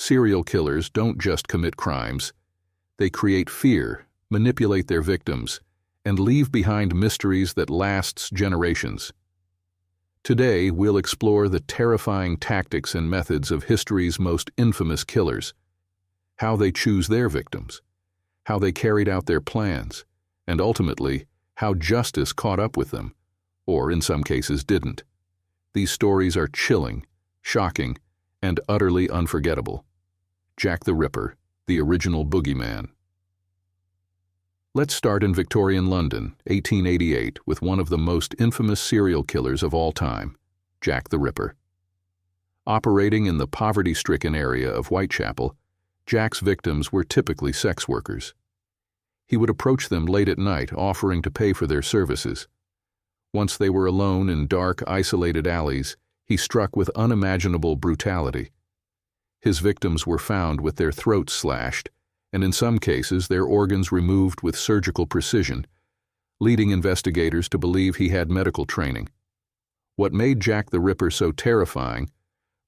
Serial killers don't just commit crimes. They create fear, manipulate their victims, and leave behind mysteries that lasts generations. Today, we'll explore the terrifying tactics and methods of history's most infamous killers, how they choose their victims, how they carried out their plans, and ultimately, how justice caught up with them, or in some cases didn't. These stories are chilling, shocking, and utterly unforgettable. Jack the Ripper, the original Boogeyman. Let's start in Victorian London, 1888, with one of the most infamous serial killers of all time, Jack the Ripper. Operating in the poverty-stricken area of Whitechapel, Jack's victims were typically sex workers. He would approach them late at night, offering to pay for their services. Once they were alone in dark, isolated alleys, he struck with unimaginable brutality. His victims were found with their throats slashed, and in some cases their organs removed with surgical precision, leading investigators to believe he had medical training. What made Jack the Ripper so terrifying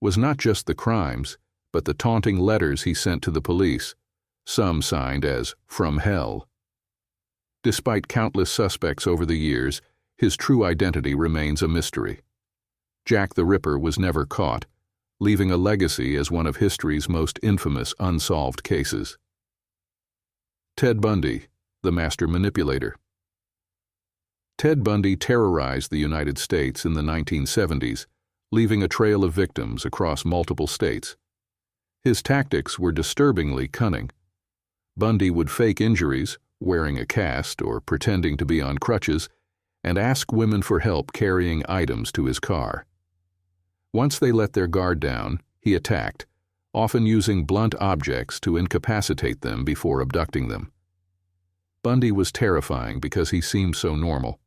was not just the crimes, but the taunting letters he sent to the police, some signed as "From Hell." Despite countless suspects over the years, his true identity remains a mystery. Jack the Ripper was never caught, leaving a legacy as one of history's most infamous unsolved cases. Ted Bundy, the master manipulator. Ted Bundy terrorized the United States in the 1970s, leaving a trail of victims across multiple states. His tactics were disturbingly cunning. Bundy would fake injuries, wearing a cast or pretending to be on crutches, and ask women for help carrying items to his car. Once they let their guard down, he attacked, often using blunt objects to incapacitate them before abducting them. Bundy was terrifying because he seemed so normal.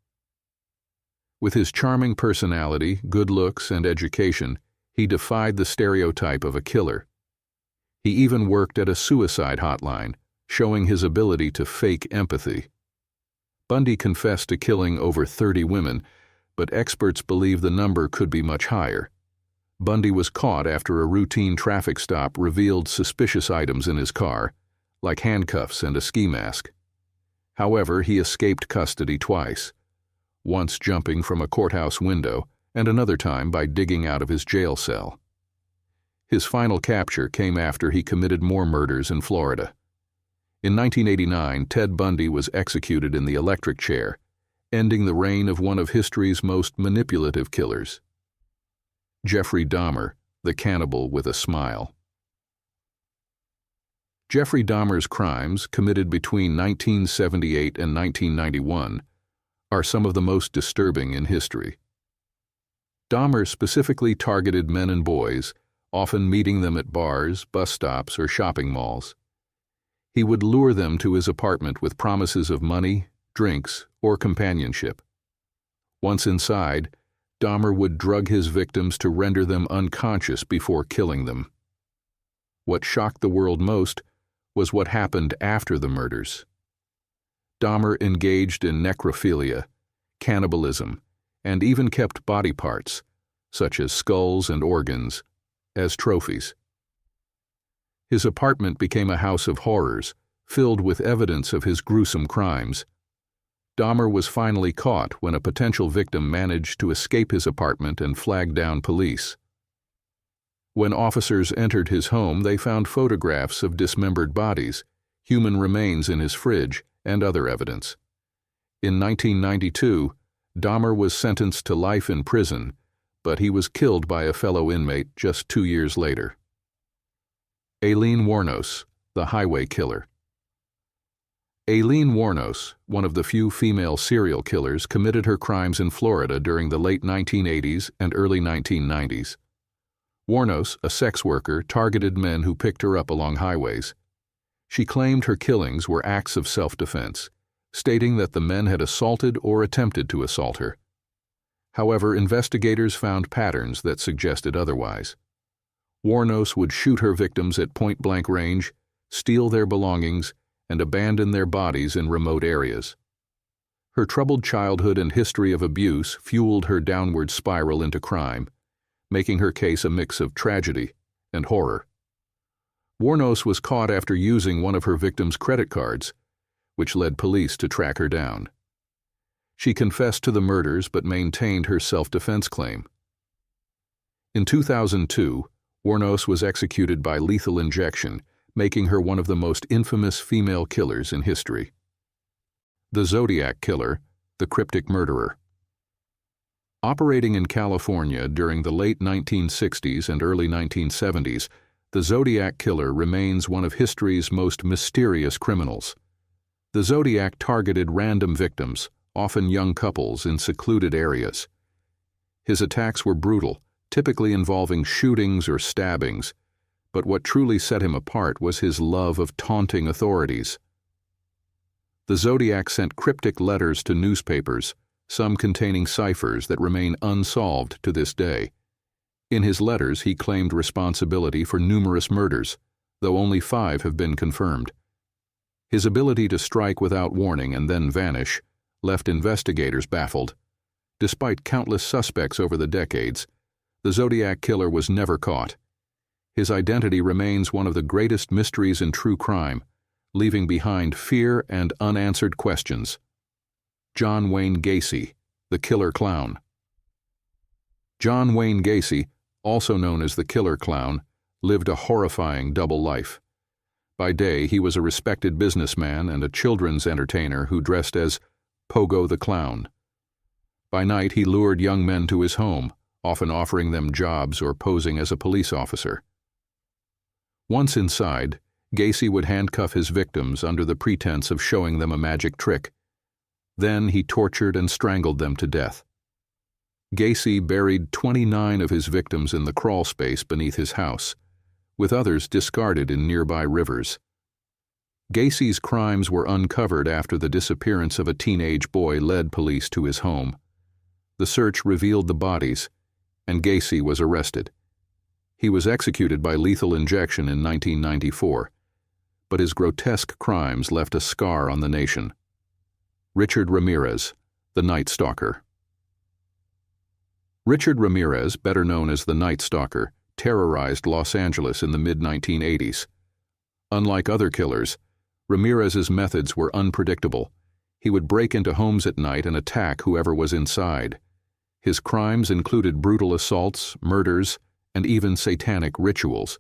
With his charming personality, good looks, and education, he defied the stereotype of a killer. He even worked at a suicide hotline, showing his ability to fake empathy. Bundy confessed to killing over 30 women, but experts believe the number could be much higher. Bundy was caught after a routine traffic stop revealed suspicious items in his car, like handcuffs and a ski mask. However, he escaped custody twice, once jumping from a courthouse window and another time by digging out of his jail cell. His final capture came after he committed more murders in Florida. In 1989, Ted Bundy was executed in the electric chair, ending the reign of one of history's most manipulative killers. Jeffrey Dahmer, the cannibal with a smile. Jeffrey Dahmer's crimes, committed between 1978 and 1991, are some of the most disturbing in history. Dahmer specifically targeted men and boys, often meeting them at bars, bus stops, or shopping malls. He would lure them to his apartment with promises of money, drinks, or companionship. Once inside, Dahmer would drug his victims to render them unconscious before killing them. What shocked the world most was what happened after the murders. Dahmer engaged in necrophilia, cannibalism, and even kept body parts, such as skulls and organs, as trophies. His apartment became a house of horrors, filled with evidence of his gruesome crimes. Dahmer was finally caught when a potential victim managed to escape his apartment and flag down police. When officers entered his home, they found photographs of dismembered bodies, human remains in his fridge, and other evidence. In 1992, Dahmer was sentenced to life in prison, but he was killed by a fellow inmate just 2 years later. Aileen Wuornos, the highway killer. Aileen Wuornos, one of the few female serial killers, committed her crimes in Florida during the late 1980s and early 1990s. Wuornos, a sex worker, targeted men who picked her up along highways. She claimed her killings were acts of self-defense, stating that the men had assaulted or attempted to assault her. However, investigators found patterns that suggested otherwise. Wuornos would shoot her victims at point-blank range, steal their belongings, and abandon their bodies in remote areas. Her troubled childhood and history of abuse fueled her downward spiral into crime, making her case a mix of tragedy and horror. Wuornos was caught after using one of her victim's credit cards, which led police to track her down. She confessed to the murders but maintained her self-defense claim. In 2002, Wuornos was executed by lethal injection, making her one of the most infamous female killers in history. The Zodiac Killer, the Cryptic Murderer. Operating in California during the late 1960s and early 1970s, the Zodiac Killer remains one of history's most mysterious criminals. The Zodiac targeted random victims, often young couples in secluded areas. His attacks were brutal, typically involving shootings or stabbings, but what truly set him apart was his love of taunting authorities. The Zodiac sent cryptic letters to newspapers, some containing ciphers that remain unsolved to this day. In his letters, he claimed responsibility for numerous murders, though only 5 have been confirmed. His ability to strike without warning and then vanish left investigators baffled. Despite countless suspects over the decades, the Zodiac Killer was never caught. His identity remains one of the greatest mysteries in true crime, leaving behind fear and unanswered questions. John Wayne Gacy, the Killer Clown. John Wayne Gacy, also known as the Killer Clown, lived a horrifying double life. By day, he was a respected businessman and a children's entertainer who dressed as Pogo the Clown. By night, he lured young men to his home, often offering them jobs or posing as a police officer. Once inside, Gacy would handcuff his victims under the pretense of showing them a magic trick. Then he tortured and strangled them to death. Gacy buried 29 of his victims in the crawl space beneath his house, with others discarded in nearby rivers. Gacy's crimes were uncovered after the disappearance of a teenage boy led police to his home. The search revealed the bodies, and Gacy was arrested. He was executed by lethal injection in 1994, but his grotesque crimes left a scar on the nation. Richard Ramirez, the Night Stalker. Richard Ramirez, better known as the Night Stalker, terrorized Los Angeles in the mid-1980s. Unlike other killers, Ramirez's methods were unpredictable. He would break into homes at night and attack whoever was inside. His crimes included brutal assaults, murders, and even satanic rituals.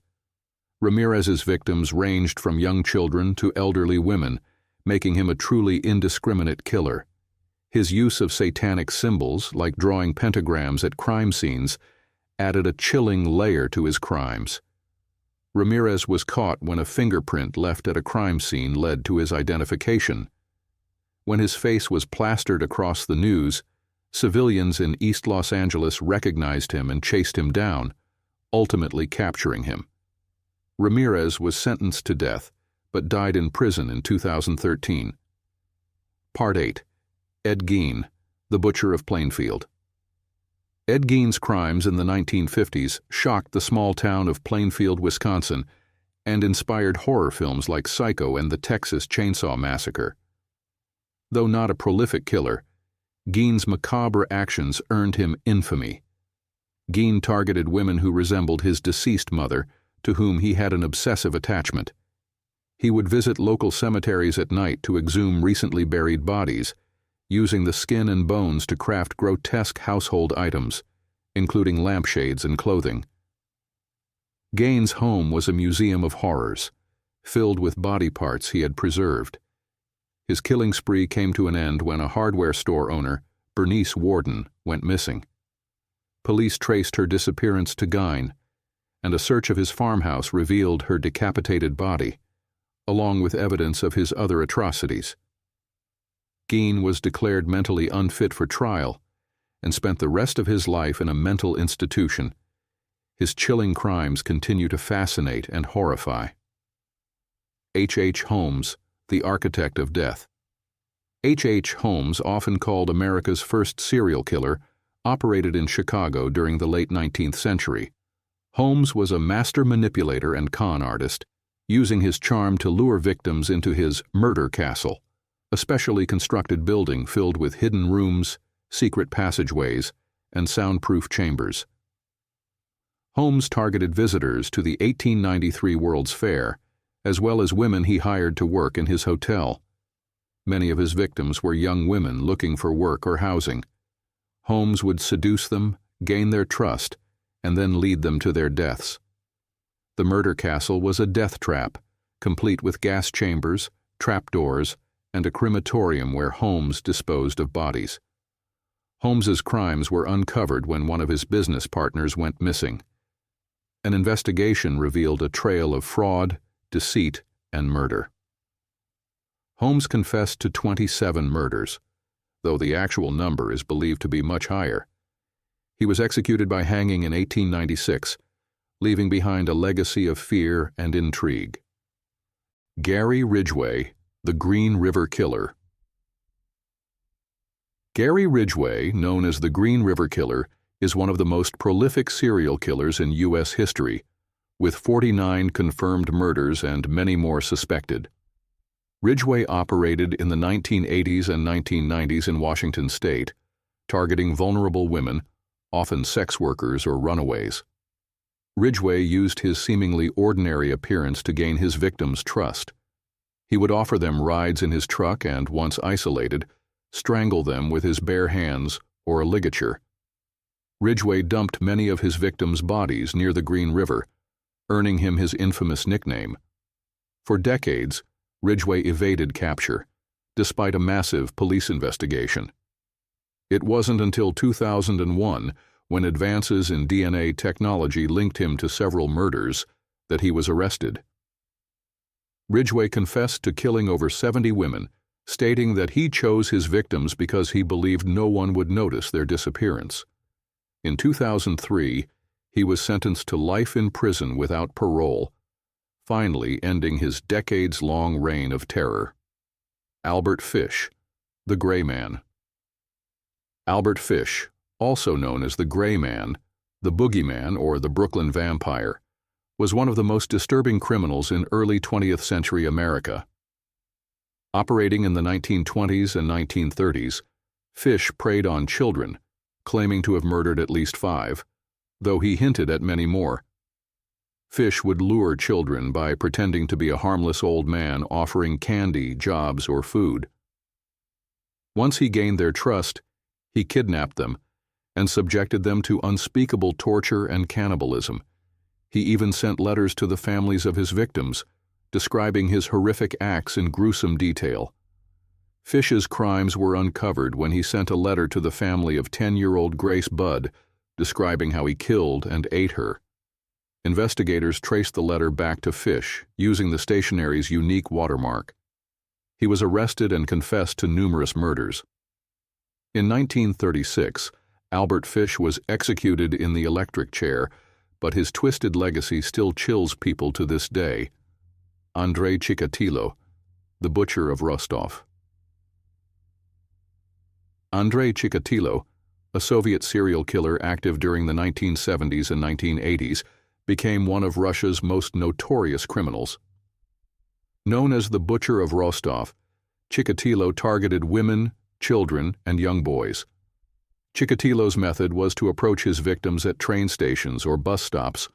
Ramirez's victims ranged from young children to elderly women, making him a truly indiscriminate killer. His use of satanic symbols, like drawing pentagrams at crime scenes, added a chilling layer to his crimes. Ramirez was caught when a fingerprint left at a crime scene led to his identification. When his face was plastered across the news, civilians in East Los Angeles recognized him and chased him down, ultimately capturing him. Ramirez was sentenced to death, but died in prison in 2013. Part 8. Ed Gein, the Butcher of Plainfield. Ed Gein's crimes in the 1950s shocked the small town of Plainfield, Wisconsin, and inspired horror films like Psycho and the Texas Chainsaw Massacre. Though not a prolific killer, Gein's macabre actions earned him infamy. Gein targeted women who resembled his deceased mother, to whom he had an obsessive attachment. He would visit local cemeteries at night to exhume recently buried bodies, using the skin and bones to craft grotesque household items, including lampshades and clothing. Gein's home was a museum of horrors, filled with body parts he had preserved. His killing spree came to an end when a hardware store owner, Bernice Warden, went missing. Police traced her disappearance to Gein, and a search of his farmhouse revealed her decapitated body, along with evidence of his other atrocities. Gein was declared mentally unfit for trial and spent the rest of his life in a mental institution. His chilling crimes continue to fascinate and horrify. H. Holmes, the Architect of Death. H. Holmes, often called America's first serial killer, operated in Chicago during the late 19th century. Holmes was a master manipulator and con artist, using his charm to lure victims into his murder castle, a specially constructed building filled with hidden rooms, secret passageways, and soundproof chambers. Holmes targeted visitors to the 1893 World's Fair, as well as women he hired to work in his hotel. Many of his victims were young women looking for work or housing. Holmes would seduce them, gain their trust, and then lead them to their deaths. The murder castle was a death trap, complete with gas chambers, trapdoors, and a crematorium where Holmes disposed of bodies. Holmes's crimes were uncovered when one of his business partners went missing. An investigation revealed a trail of fraud, deceit, and murder. Holmes confessed to 27 murders, though the actual number is believed to be much higher. He was executed by hanging in 1896, leaving behind a legacy of fear and intrigue. Gary Ridgway, the Green River Killer. Gary Ridgway, known as the Green River Killer, is one of the most prolific serial killers in U.S. history, with 49 confirmed murders and many more suspected. Ridgway operated in the 1980s and 1990s in Washington state, targeting vulnerable women, often sex workers or runaways. Ridgway used his seemingly ordinary appearance to gain his victims' trust. He would offer them rides in his truck and, once isolated, strangle them with his bare hands or a ligature. Ridgway dumped many of his victims' bodies near the Green River, earning him his infamous nickname. For decades, Ridgway evaded capture, despite a massive police investigation. It wasn't until 2001, when advances in DNA technology linked him to several murders, that he was arrested. Ridgway confessed to killing over 70 women, stating that he chose his victims because he believed no one would notice their disappearance. In 2003, he was sentenced to life in prison without parole, finally ending his decades-long reign of terror. Albert Fish, the Gray Man. Albert Fish, also known as the Gray Man, the Boogeyman, or the Brooklyn Vampire, was one of the most disturbing criminals in early 20th century America. Operating in the 1920s and 1930s, Fish preyed on children, claiming to have murdered at least 5, though he hinted at many more. Fish would lure children by pretending to be a harmless old man offering candy, jobs, or food. Once he gained their trust, he kidnapped them and subjected them to unspeakable torture and cannibalism. He even sent letters to the families of his victims, describing his horrific acts in gruesome detail. Fish's crimes were uncovered when he sent a letter to the family of 10-year-old Grace Budd, describing how he killed and ate her. Investigators traced the letter back to Fish, using the stationery's unique watermark. He was arrested and confessed to numerous murders. In 1936, Albert Fish was executed in the electric chair, but his twisted legacy still chills people to this day. Andrei Chikatilo, the Butcher of Rustoff. Andrei Chikatilo, a Soviet serial killer active during the 1970s and 1980s, became one of Russia's most notorious criminals. Known as the Butcher of Rostov, Chikatilo targeted women, children, and young boys. Chikatilo's method was to approach his victims at train stations or bus stops,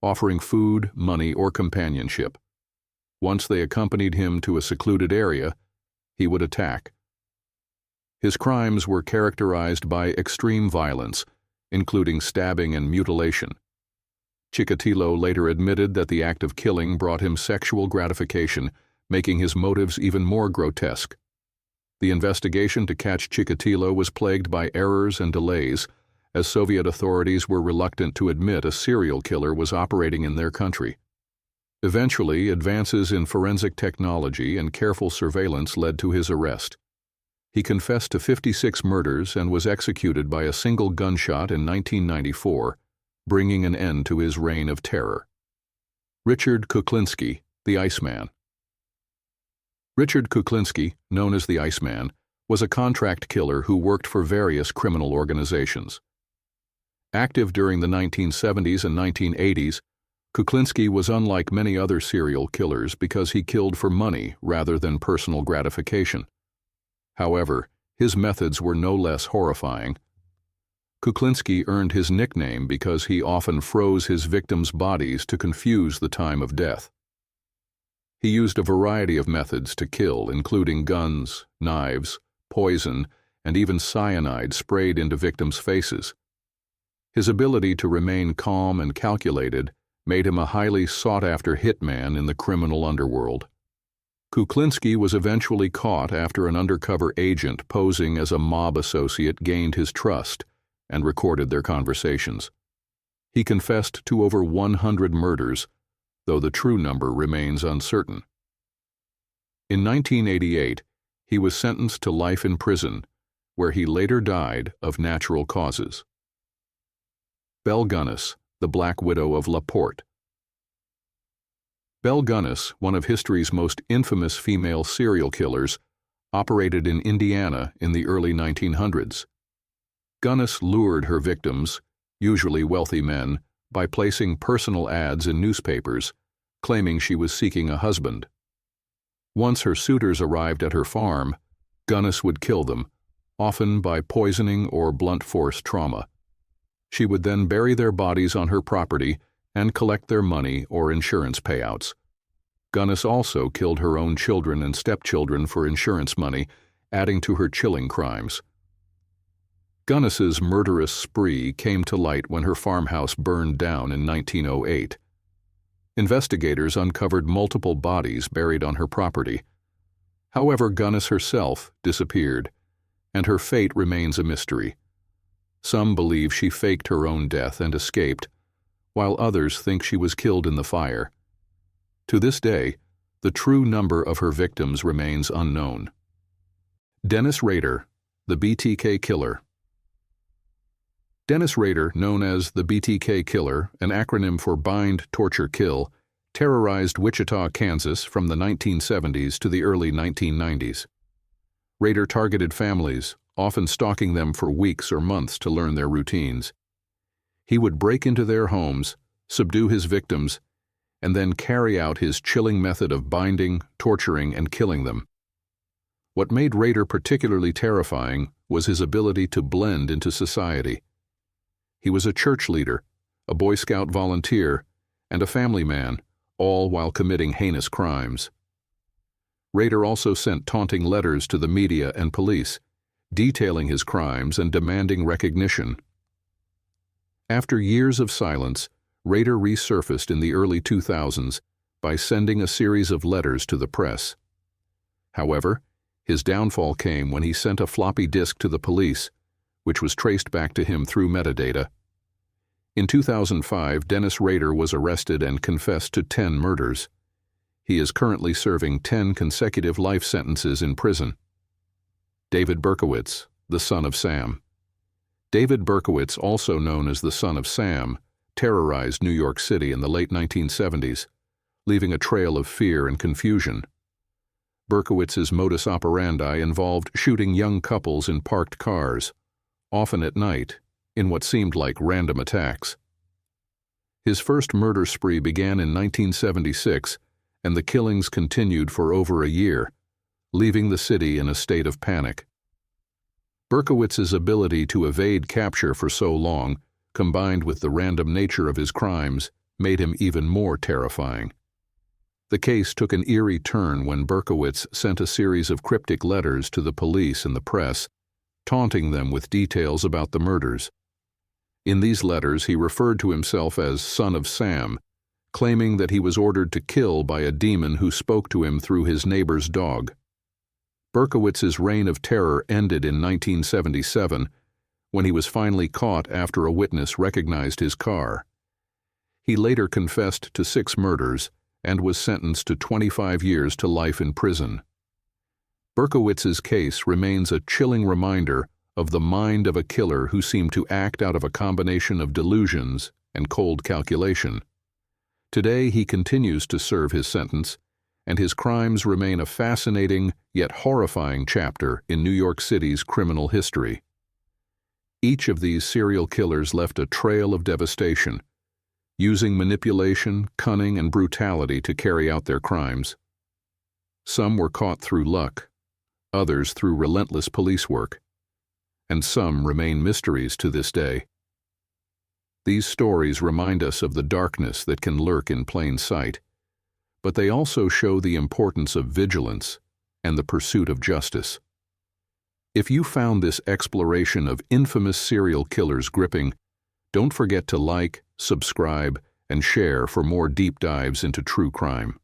offering food, money, or companionship. Once they accompanied him to a secluded area, he would attack. His crimes were characterized by extreme violence, including stabbing and mutilation. Chikatilo later admitted that the act of killing brought him sexual gratification, making his motives even more grotesque. The investigation to catch Chikatilo was plagued by errors and delays, as Soviet authorities were reluctant to admit a serial killer was operating in their country. Eventually, advances in forensic technology and careful surveillance led to his arrest. He confessed to 56 murders and was executed by a single gunshot in 1994, bringing an end to his reign of terror. Richard Kuklinski, the Iceman. Richard Kuklinski, known as the Iceman, was a contract killer who worked for various criminal organizations. Active during the 1970s and 1980s, Kuklinski was unlike many other serial killers because he killed for money rather than personal gratification. However, his methods were no less horrifying. Kuklinski earned his nickname because he often froze his victims' bodies to confuse the time of death. He used a variety of methods to kill, including guns, knives, poison, and even cyanide sprayed into victims' faces. His ability to remain calm and calculated made him a highly sought-after hitman in the criminal underworld. Kuklinski was eventually caught after an undercover agent posing as a mob associate gained his trust and recorded their conversations. He confessed to over 100 murders, though the true number remains uncertain. In 1988, he was sentenced to life in prison, where he later died of natural causes. Belle Gunness, the Black Widow of Porte. Belle Gunness, one of history's most infamous female serial killers, operated in Indiana in the early 1900s. Gunness lured her victims, usually wealthy men, by placing personal ads in newspapers, claiming she was seeking a husband. Once her suitors arrived at her farm, Gunness would kill them, often by poisoning or blunt force trauma. She would then bury their bodies on her property and collect their money or insurance payouts. Gunness also killed her own children and stepchildren for insurance money, adding to her chilling crimes. Gunness's murderous spree came to light when her farmhouse burned down in 1908. Investigators uncovered multiple bodies buried on her property. However, Gunness herself disappeared, and her fate remains a mystery. Some believe she faked her own death and escaped, while others think she was killed in the fire. To this day, the true number of her victims remains unknown. Dennis Rader, the BTK Killer. Dennis Rader, known as the BTK Killer, an acronym for Bind, Torture, Kill, terrorized Wichita, Kansas from the 1970s to the early 1990s. Rader targeted families, often stalking them for weeks or months to learn their routines. He would break into their homes, subdue his victims, and then carry out his chilling method of binding, torturing, and killing them. What made Rader particularly terrifying was his ability to blend into society. He was a church leader, a Boy Scout volunteer, and a family man, all while committing heinous crimes. Rader also sent taunting letters to the media and police, detailing his crimes and demanding recognition. After years of silence, Rader resurfaced in the early 2000s by sending a series of letters to the press. However, his downfall came when he sent a floppy disk to the police, which was traced back to him through metadata. In 2005, Dennis Rader was arrested and confessed to 10 murders. He is currently serving 10 consecutive life sentences in prison. David Berkowitz, the son of Sam. David Berkowitz, also known as the son of Sam, terrorized New York City in the late 1970s, leaving a trail of fear and confusion. Berkowitz's modus operandi involved shooting young couples in parked cars, often at night, in what seemed like random attacks. His first murder spree began in 1976, and the killings continued for over a year, leaving the city in a state of panic. Berkowitz's ability to evade capture for so long, combined with the random nature of his crimes, made him even more terrifying. The case took an eerie turn when Berkowitz sent a series of cryptic letters to the police and the press, taunting them with details about the murders. In these letters, he referred to himself as Son of Sam, claiming that he was ordered to kill by a demon who spoke to him through his neighbor's dog. Berkowitz's reign of terror ended in 1977, when he was finally caught after a witness recognized his car. He later confessed to 6 murders and was sentenced to 25 years to life in prison. Berkowitz's case remains a chilling reminder of the mind of a killer who seemed to act out of a combination of delusions and cold calculation. Today, he continues to serve his sentence, and his crimes remain a fascinating yet horrifying chapter in New York City's criminal history. Each of these serial killers left a trail of devastation, using manipulation, cunning, and brutality to carry out their crimes. Some were caught through luck, others through relentless police work. and some remain mysteries to this day. These stories remind us of the darkness that can lurk in plain sight, but they also show the importance of vigilance and the pursuit of justice. If you found this exploration of infamous serial killers gripping, don't forget to like, subscribe, and share for more deep dives into true crime.